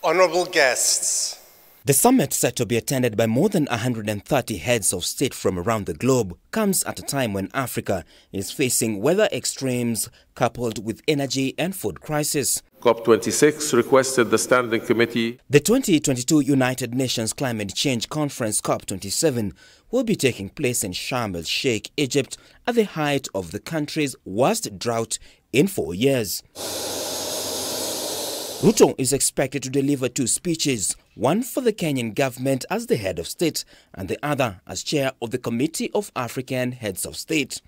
Honorable guests. The summit, set to be attended by more than 130 heads of state from around the globe, comes at a time when Africa is facing weather extremes coupled with energy and food crisis. COP27 requested the Standing Committee. The 2022 United Nations Climate Change Conference, COP27, will be taking place in Sharm el-Sheikh, Egypt, at the height of the country's worst drought in 4 years. Ruto is expected to deliver 2 speeches, one for the Kenyan government as the head of state and the other as chair of the Committee of African Heads of State.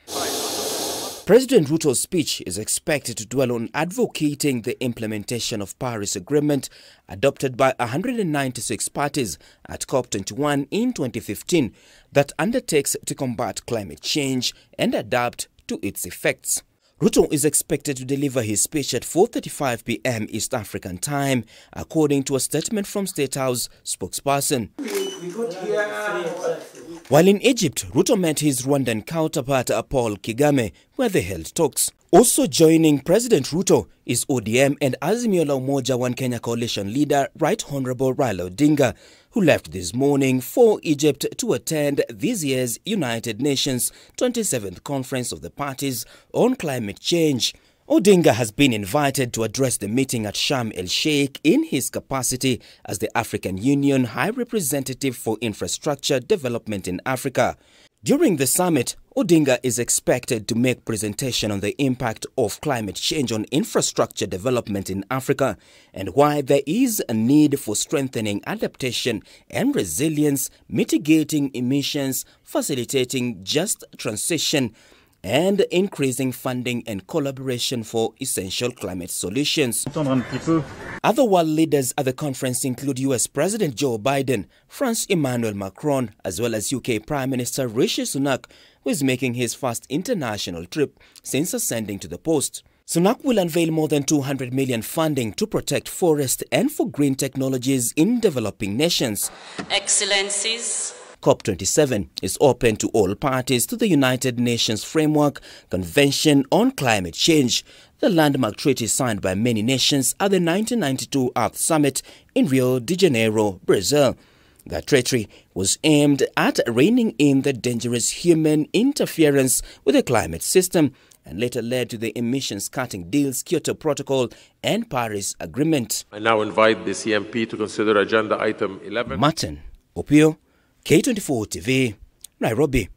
President Ruto's speech is expected to dwell on advocating the implementation of Paris Agreement adopted by 196 parties at COP21 in 2015 that undertakes to combat climate change and adapt to its effects. Ruto is expected to deliver his speech at 4:35 p.m. East African time, according to a statement from State House spokesperson. While in Egypt, Ruto met his Rwandan counterpart Paul Kagame, where they held talks. Also joining President Ruto is ODM and Azimio la Umoja One Kenya coalition leader Right Honorable Raila Odinga, who left this morning for Egypt to attend this year's United Nations 27th Conference of the Parties on Climate Change. Odinga has been invited to address the meeting at Sharm el-Sheikh in his capacity as the African Union High Representative for Infrastructure Development in Africa. During the summit, Odinga is expected to make presentation on the impact of climate change on infrastructure development in Africa and why there is a need for strengthening adaptation and resilience, mitigating emissions, facilitating just transition, and increasing funding and collaboration for essential climate solutions. Other world leaders at the conference include US President Joe Biden, France Emmanuel Macron, as well as UK Prime Minister Rishi Sunak, who is making his first international trip since ascending to the post. Sunak will unveil more than 200 million funding to protect forests and for green technologies in developing nations. Excellencies, COP27 is open to all parties to the United Nations Framework Convention on Climate Change, the landmark treaty signed by many nations at the 1992 Earth Summit in Rio de Janeiro, Brazil. The treaty was aimed at reining in the dangerous human interference with the climate system and later led to the emissions-cutting deals, Kyoto Protocol and Paris Agreement. I now invite the CMP to consider Agenda Item 11. Martin Opio, K24 TV, Nairobi.